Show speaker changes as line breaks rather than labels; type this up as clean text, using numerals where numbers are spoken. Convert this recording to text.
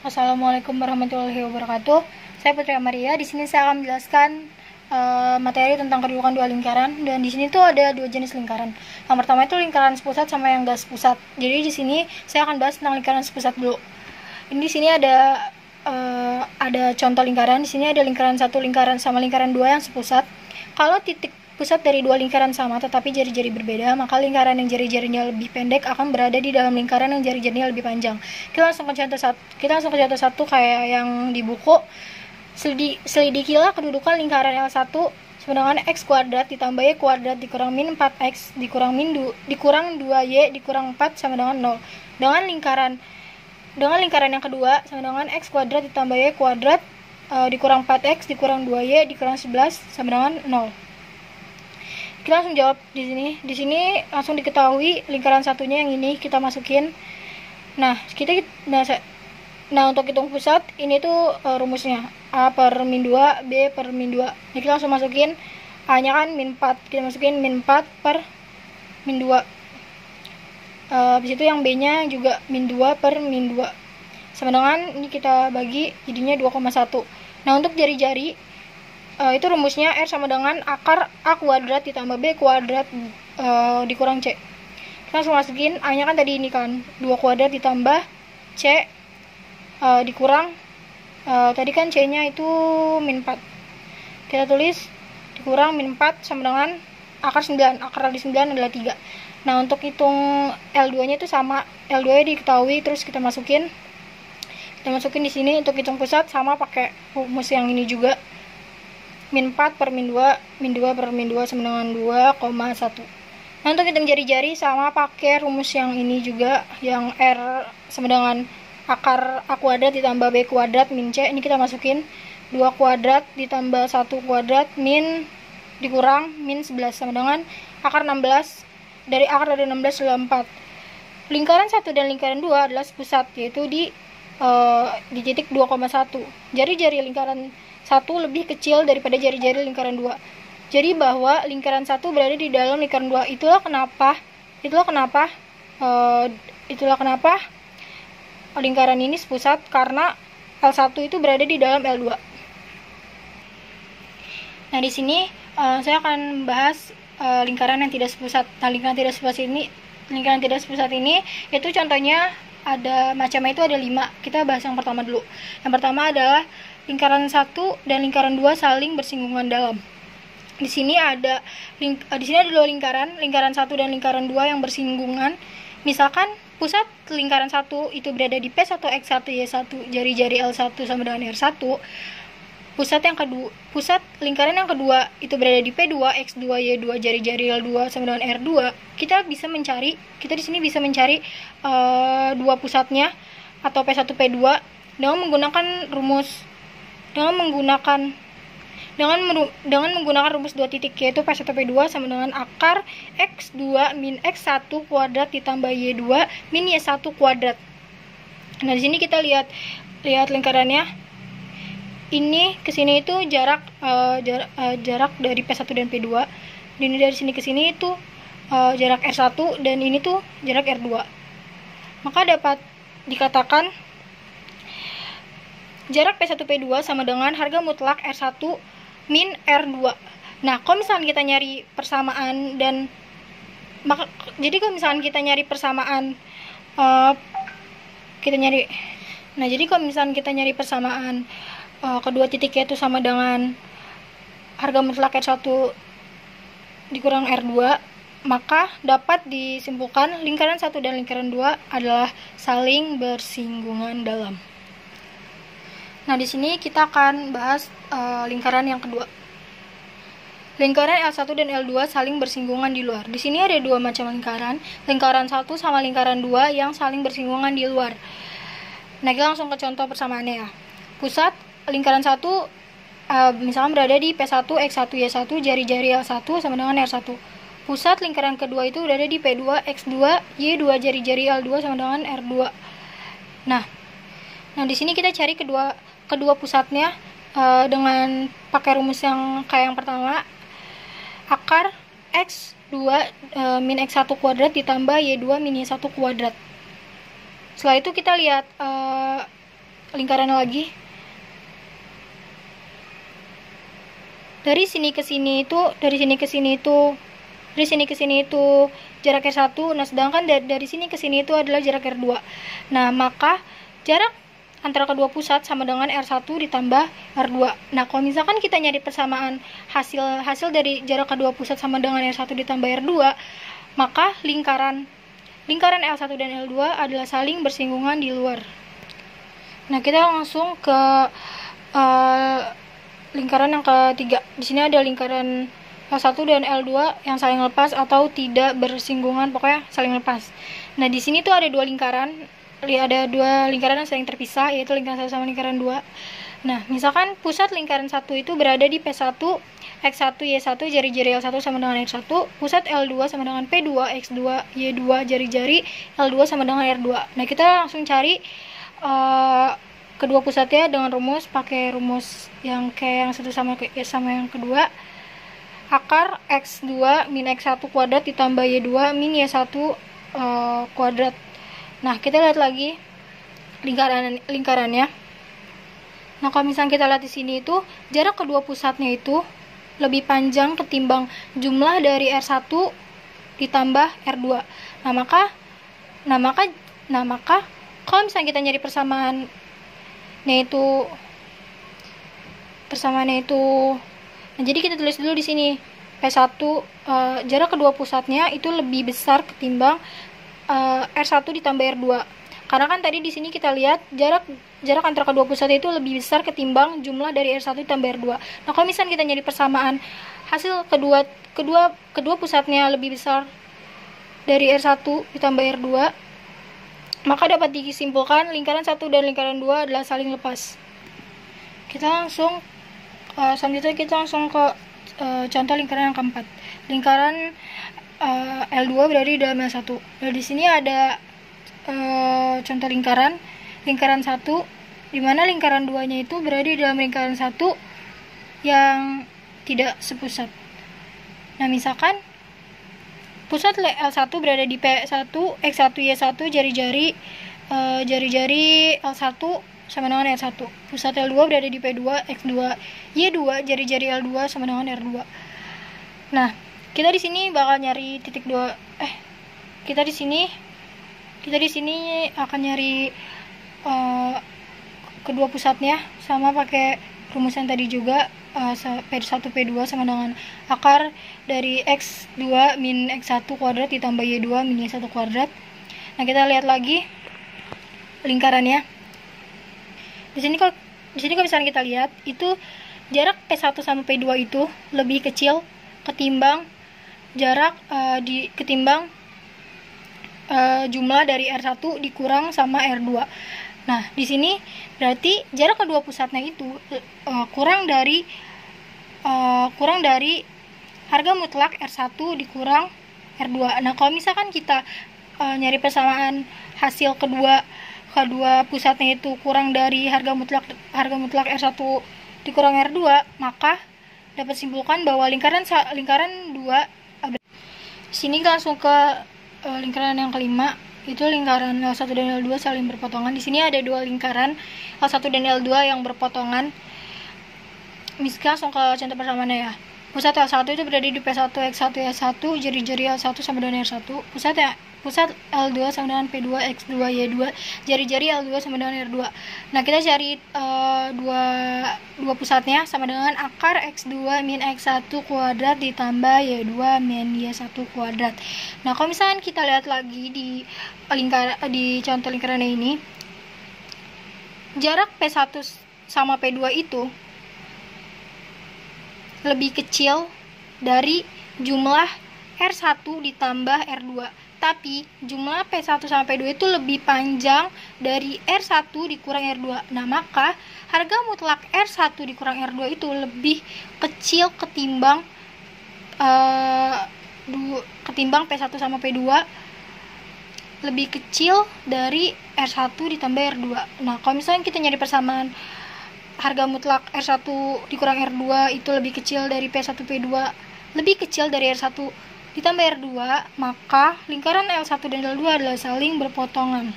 Assalamualaikum warahmatullahi wabarakatuh. Saya Putri Amaria. Di sini saya akan menjelaskan materi tentang kedudukan dua lingkaran. Dan di sini tuh ada dua jenis lingkaran. Yang pertama itu lingkaran sepusat sama yang gak sepusat. Jadi di sini saya akan bahas tentang lingkaran sepusat dulu. Ini di sini ada contoh lingkaran. Di sini ada lingkaran satu lingkaran sama lingkaran dua yang sepusat. Kalau titik pusat dari dua lingkaran sama tetapi jari-jari berbeda, maka lingkaran yang jari-jarinya lebih pendek akan berada di dalam lingkaran yang jari-jarinya lebih panjang. Kita langsung ke contoh satu kayak yang di buku. Selidikilah kedudukan lingkaran L1 sama dengan x kuadrat ditambah y kuadrat dikurang min 4x dikurang 2y dikurang 4 sama dengan 0. Dengan lingkaran yang kedua sama dengan x kuadrat ditambah y kuadrat dikurang 4x dikurang 2y dikurang 11 sama dengan 0. Kita langsung jawab di sini. Di sini langsung diketahui lingkaran satunya yang ini kita masukin. Nah, untuk hitung pusat ini tuh rumusnya A per min 2 B per min 2. Nah, kita langsung masukin A nya kan min 4. Kita masukin min 4 per min 2. Habis itu yang B nya juga min 2 per min 2. Sama dengan ini kita bagi jadinya 2,1. Nah, untuk jari-jari itu rumusnya R sama dengan akar A kuadrat ditambah B kuadrat dikurang C. Kita langsung masukin A nya kan tadi ini kan 2 kuadrat ditambah C dikurang tadi kan C nya itu min 4. Kita tulis dikurang min 4 sama dengan akar 9. Akar dari 9 adalah 3. Nah, untuk hitung L2 nya itu sama. L2 nya diketahui, terus kita masukin di sini. Untuk hitung pusat sama pakai rumus yang ini juga, min 4 per min 2, min 2 per min 2 sama dengan 2,1. Nah, untuk hitung jari-jari sama pakai rumus yang ini juga, yang R sama dengan akar A kuadrat ditambah B kuadrat min C. Ini kita masukin 2 kuadrat ditambah 1 kuadrat min dikurang min 11 sama dengan akar 16. Dari akar dari 16 adalah 4. Lingkaran 1 dan lingkaran 2 adalah sepusat, yaitu di titik 2,1. Jari-jari lingkaran 1 lebih kecil daripada jari-jari lingkaran 2. Jadi bahwa lingkaran 1 berada di dalam lingkaran 2. Itulah kenapa lingkaran ini sepusat, karena L1 itu berada di dalam L2. Nah, di sini saya akan bahas lingkaran yang tidak sepusat. Nah, lingkaran tidak sepusat ini itu contohnya ada macamnya itu ada 5. Kita bahas yang pertama dulu. Yang pertama adalah lingkaran 1 dan lingkaran 2 saling bersinggungan dalam. Di sini ada dua lingkaran 1 dan lingkaran 2 yang bersinggungan. Misalkan pusat lingkaran 1 itu berada di P1 X1 Y1, jari-jari L1 sama dengan R1. Pusat lingkaran yang kedua itu berada di P2 X2 Y2, jari-jari L2 sama dengan R2. Kita di sini bisa mencari dua pusatnya atau P1 P2 dengan menggunakan rumus 2 titik, yaitu P1 P2 sama dengan akar X2 min X1 kuadrat ditambah Y2 min Y1 kuadrat. Nah, di sini kita lihat lingkarannya. Ini ke sini itu jarak dari P1 dan P2. Ini dari sini ke sini itu jarak R1, dan ini tuh jarak R2. Maka dapat dikatakan jarak P1 P2 sama dengan harga mutlak R1 min R2. Nah, kalau misalkan kita nyari persamaan kedua titiknya itu sama dengan harga mutlak R1 dikurang R2, maka dapat disimpulkan lingkaran 1 dan lingkaran 2 adalah saling bersinggungan dalam. Nah, di sini kita akan bahas lingkaran yang kedua. Lingkaran L1 dan L2 saling bersinggungan di luar. Di sini ada dua macam lingkaran 1 sama lingkaran 2 yang saling bersinggungan di luar. Nah, kita langsung ke contoh persamaannya ya. Pusat lingkaran 1 misalkan berada di P1 X1 Y1, jari-jari L1 sama dengan R1. Pusat lingkaran kedua itu berada di P2 X2 Y2, jari-jari L2 sama dengan R2. Nah, di sini kita cari kedua pusatnya dengan pakai rumus yang kayak yang pertama, akar X2 min X1 kuadrat ditambah Y2 min Y1 kuadrat. Setelah itu kita lihat lingkaran lagi. Dari sini ke sini itu jarak R1. Nah, sedangkan dari sini ke sini itu adalah jarak R2. Nah, maka jarak antara kedua pusat sama dengan R1 ditambah R2. Nah, kalau misalkan kita nyari persamaan hasil dari jarak kedua pusat sama dengan R1 ditambah R2, maka lingkaran L1 dan L2 adalah saling bersinggungan di luar. Nah, kita langsung ke lingkaran yang ketiga. Di sini ada lingkaran L1 dan L2 yang saling lepas atau tidak bersinggungan, pokoknya saling lepas. Nah, di sini tuh ada dua lingkaran yang saling terpisah, yaitu lingkaran 1 sama lingkaran 2. Nah, misalkan pusat lingkaran 1 itu berada di P1, X1, Y1, jari-jari L1 sama dengan R1, pusat L2 sama dengan P2, X2, Y2, jari-jari L2 sama dengan R2. Nah, kita langsung cari kedua pusatnya dengan rumus, pakai rumus yang kayak yang satu sama yang kedua. Akar X2 min X1 kuadrat ditambah Y2 min Y1 kuadrat. Nah, kita lihat lagi lingkarannya. Nah, kalau misalnya kita lihat di sini itu jarak kedua pusatnya itu lebih panjang ketimbang jumlah dari R1 ditambah R2. Nah, maka kalau misalnya kita nyari persamaannya itu, nah, jadi kita tulis dulu di sini P1, jarak kedua pusatnya itu lebih besar ketimbang R1 ditambah R2. Karena kan tadi di sini kita lihat jarak antara kedua pusat itu lebih besar ketimbang jumlah dari R1 ditambah R2. Nah, kalau misalnya kita nyari persamaan hasil kedua pusatnya lebih besar dari R1 ditambah R2, maka dapat disimpulkan lingkaran 1 dan lingkaran 2 adalah saling lepas. Selanjutnya kita langsung ke contoh lingkaran yang keempat. Lingkaran L2 berada di dalam L1. Nah, di sini ada contoh lingkaran 1, di mana lingkaran 2-nya itu berada di dalam lingkaran 1 yang tidak sepusat. Nah, misalkan pusat L1 berada di P1, X1, Y1, jari-jari L1 sama dengan R1. Pusat L2 berada di P2, X2, Y2, jari-jari L2 sama dengan R2. Nah, kita di sini bakal nyari titik 2. Kita di sini akan nyari kedua pusatnya sama pakai rumus yang tadi juga. P1 P2 sama dengan akar dari X2 min X1 kuadrat ditambah Y2 min Y1 kuadrat. Nah, kita lihat lagi lingkarannya. Di sini kalau misalnya kita lihat itu jarak P1 sama P2 itu lebih kecil ketimbang jumlah dari R1 dikurang sama R2. Nah, di sini berarti jarak kedua pusatnya itu kurang dari harga mutlak R1 dikurang R2. Nah, kalau misalkan kita nyari persamaan hasil kedua pusatnya itu kurang dari harga mutlak R1 dikurang R2, maka dapat simpulkan bahwa lingkaran 2. Sini langsung ke lingkaran yang kelima, itu lingkaran L1 dan L2 saling berpotongan. Di sini ada dua lingkaran L1 dan L2 yang berpotongan. Misalkan langsung ke contoh persamaannya ya. Pusat L1 itu berada di P1, X1, Y1, jari-jari L1 sama dengan R1. Pusat L2 sama dengan P2, X2, Y2, jari-jari L2 sama dengan R2. Nah, kita cari dua pusatnya sama dengan akar X2 min X1 kuadrat ditambah Y2 min Y1 kuadrat. Nah, kalau misalkan kita lihat lagi di contoh lingkaran ini, jarak P1 sama P2 itu lebih kecil dari jumlah R1 ditambah R2. Tapi jumlah P1 sama P2 itu lebih panjang dari R1 dikurang R2. Nah, maka harga mutlak R1 dikurang R2 itu lebih kecil ketimbang P1 sama P2, lebih kecil dari R1 ditambah R2. Nah, kalau misalnya kita nyari persamaan harga mutlak R1 dikurang R2 itu lebih kecil dari P1 P2, lebih kecil dari R1 ditambah R2, maka lingkaran L1 dan L2 adalah saling berpotongan.